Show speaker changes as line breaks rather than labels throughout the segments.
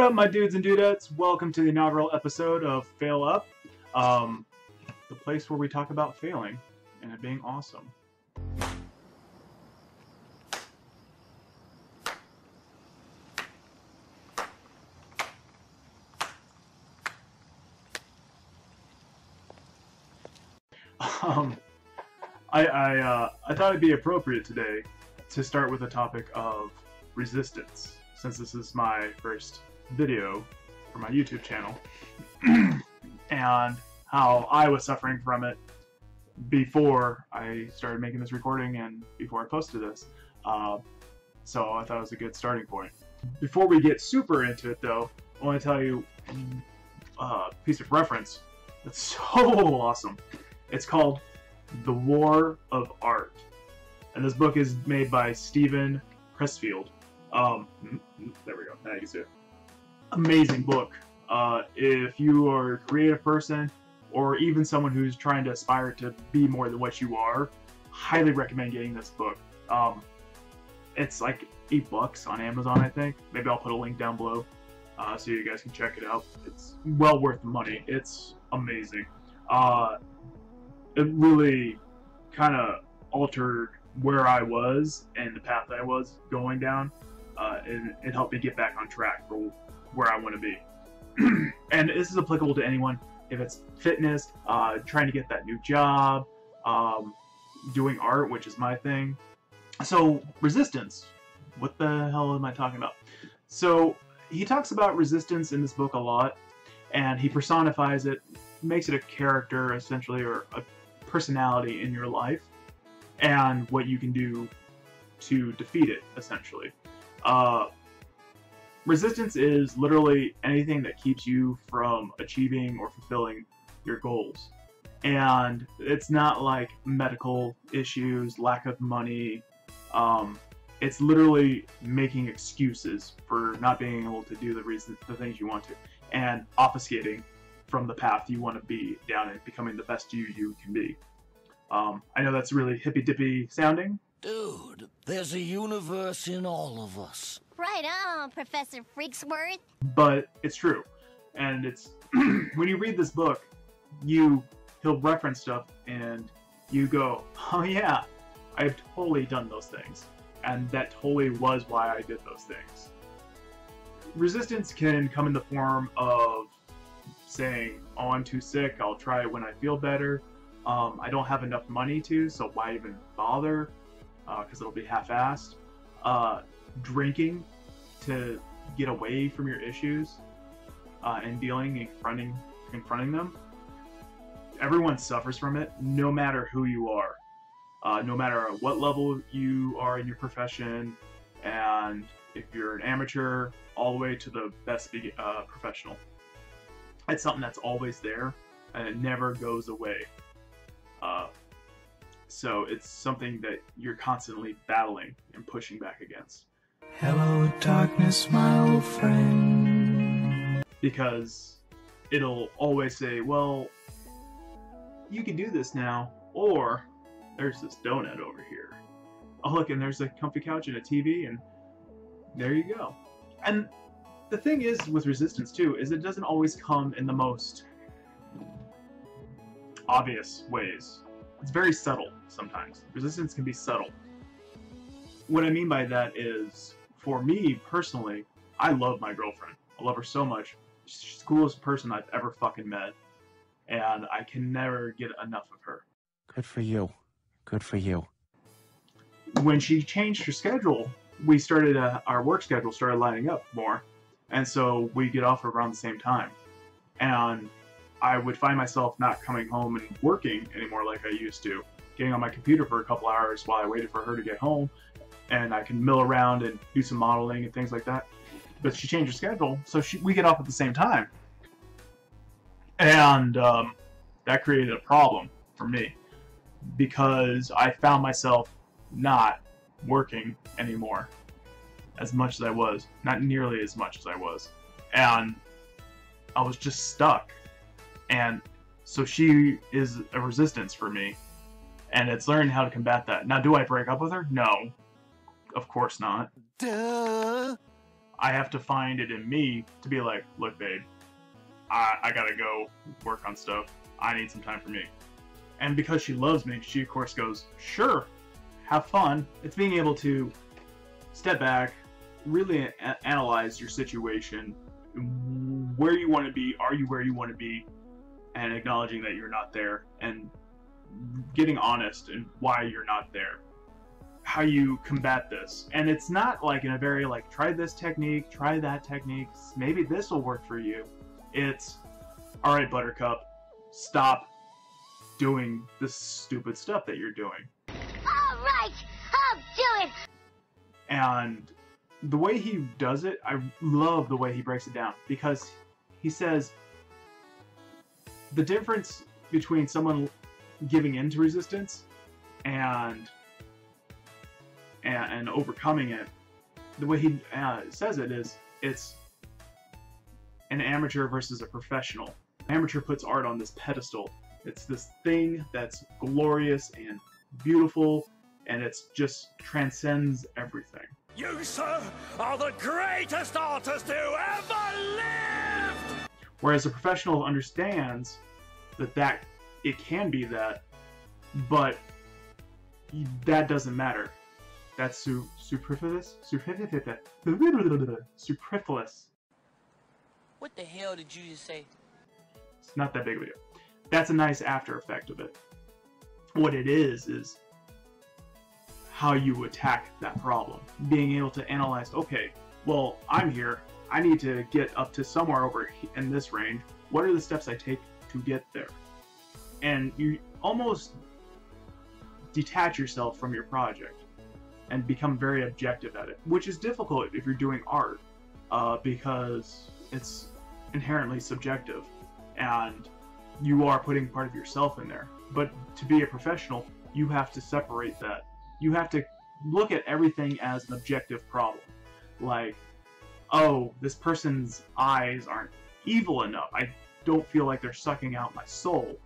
up, my dudes and dudettes? Welcome to the inaugural episode of Fail Up, the place where we talk about failing and it being awesome. I thought it'd be appropriate today to start with a topic of resistance, since this is my first video for my YouTube channel, and how I was suffering from it before I started making this recording and before I posted this. So I thought it was a good starting point. Before we get super into it though, I want to tell you a piece of reference that's so awesome. It's called The War of Art. And this book is made by Stephen Pressfield. There we go. Now you can see it. Amazing book. If you are a creative person, or even someone who's trying to aspire to be more than what you are, highly recommend getting this book. It's like $8 on Amazon, I think. Maybe I'll put a link down below so you guys can check it out. It's well worth the money. It's amazing. It really kind of altered where I was and the path that I was going down. And it helped me get back on track for where I want to be. And this is applicable to anyone, if it's fitness, trying to get that new job, doing art, which is my thing. So, resistance. What the hell am I talking about? So, he talks about resistance in this book a lot, and he personifies it, makes it a character, essentially, or a personality in your life, and what you can do to defeat it, essentially. Resistance is literally anything that keeps you from achieving or fulfilling your goals. And it's not like medical issues, lack of money. It's literally making excuses for not being able to do the things you want to, and obfuscating from the path you want to be down and becoming the best you can be. I know that's really hippy-dippy sounding.
Dude, there's a universe in all of us.
Right on, Professor Freaksworth.
But it's true. And it's when you read this book, he'll reference stuff and you go, oh yeah, I've totally done those things. And that totally was why I did those things. Resistance can come in the form of saying, oh, I'm too sick, I'll try it when I feel better. I don't have enough money to, so why even bother? Because it'll be half-assed. Drinking to get away from your issues and dealing and confronting them. Everyone suffers from it, no matter who you are. No matter what level you are in your profession, and if you're an amateur, all the way to the best professional. It's something that's always there, and it never goes away. So it's something that you're constantly battling and pushing back against.
Hello, darkness, my old friend.
Because it'll always say, well, you can do this now, or there's this donut over here. Oh, look, and there's a comfy couch and a TV, and there you go. And the thing is with resistance, too, is it doesn't always come in the most obvious ways. It's very subtle sometimes. Resistance can be subtle. What I mean by that is, for me personally, I love my girlfriend. I love her so much. She's the coolest person I've ever fucking met. And I can never get enough of her.
Good for you. Good for you.
When she changed her schedule, we started, our work schedule started lining up more. And so we get off around the same time. And I would find myself not coming home and working anymore like I used to. Getting on my computer for a couple hours while I waited for her to get home. And I can mill around and do some modeling and things like that. But she changed her schedule, so we get off at the same time. And that created a problem for me. Because I found myself not working anymore as much as I was. Not nearly as much as I was. And I was just stuck. And so she is a resistance for me. And it's learning how to combat that. Now, do I break up with her? No. Of course not.
Duh.
I have to find it in me to be like, look, babe, I gotta go work on stuff. I need some time for me. And because she loves me, she of course goes, sure, have fun. It's being able to step back, really analyze your situation, where you want to be, are you where you want to be, and acknowledging that you're not there, and getting honest in why you're not there, how you combat this. And it's not like in a very like, try this technique, try that technique, maybe this will work for you. It's, all right, Buttercup, stop doing this stupid stuff that you're doing.
All right, I'll do it.
And the way he does it, I love the way he breaks it down, because he says the difference between someone giving in to resistance and overcoming it, the way he says it is, it's an amateur versus a professional. An amateur puts art on this pedestal. It's this thing that's glorious and beautiful, and it's just transcends everything.
You, sir, are the greatest artist who ever lived!
Whereas a professional understands that it can be that, but that doesn't matter. That's superfluous. Superfluous.
What the hell did you just say?
It's not that big of a deal. That's a nice after effect of it. What it is how you attack that problem. Being able to analyze, okay, well, I'm here. I need to get up to somewhere over in this range. What are the steps I take to get there? And you almost detach yourself from your project and become very objective at it, which is difficult if you're doing art, because it's inherently subjective and you are putting part of yourself in there. But to be a professional, you have to separate that. You have to look at everything as an objective problem. Like, oh, this person's eyes aren't evil enough. I don't feel like they're sucking out my soul.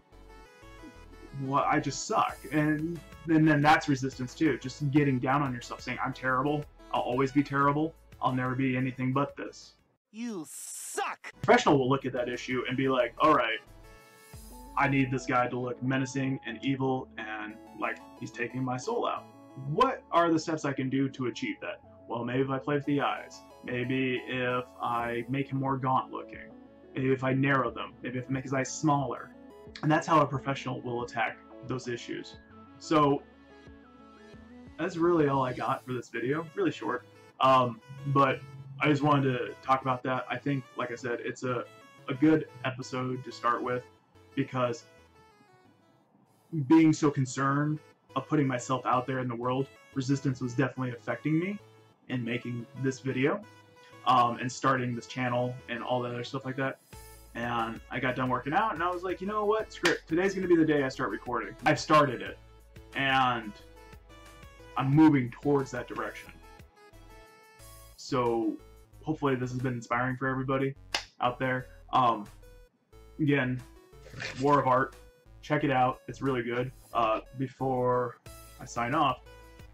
Well, I just suck. And then that's resistance too. Just getting down on yourself, saying, I'm terrible. I'll always be terrible. I'll never be anything but this.
You suck!
Professional will look at that issue and be like, all right, I need this guy to look menacing and evil and like he's taking my soul out. What are the steps I can do to achieve that? Well, maybe if I play with the eyes. Maybe if I make him more gaunt looking. Maybe if I narrow them. Maybe if I make his eyes smaller. And that's how a professional will attack those issues. So that's really all I got for this video. Really short. But I just wanted to talk about that. I think, like I said, it's a good episode to start with, because being so concerned of putting myself out there in the world, resistance was definitely affecting me in making this video, and starting this channel and all that other stuff like that. And I got done working out and I was like, you know what, screw it. Today's gonna be the day I start recording. I've started it and I'm moving towards that direction. So hopefully this has been inspiring for everybody out there. Again, War of Art, check it out, it's really good. Before I sign off,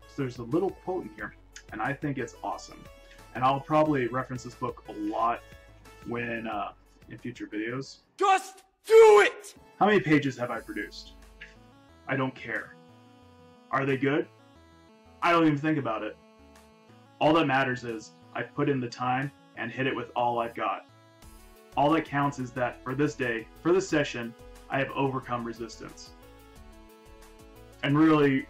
so there's a little quote in here and I think it's awesome. And I'll probably reference this book a lot when in future videos.
Just do it!
How many pages have I produced? I don't care. Are they good? I don't even think about it. All that matters is I put in the time and hit it with all I've got. All that counts is that for this day, for this session, I have overcome resistance. And really,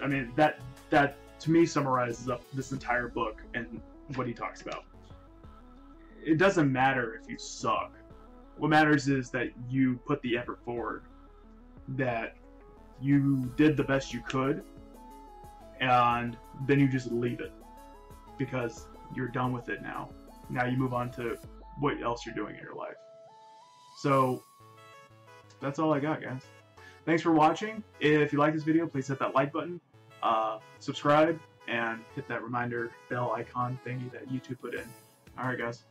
I mean, that to me summarizes up this entire book and what he talks about. It doesn't matter if you suck. What matters is that you put the effort forward, that you did the best you could, and then you just leave it because you're done with it now. Now you move on to what else you're doing in your life. So that's all I got, guys. Thanks for watching. If you like this video, please hit that like button, subscribe, and hit that reminder bell icon thingy that YouTube put in. Alright, guys.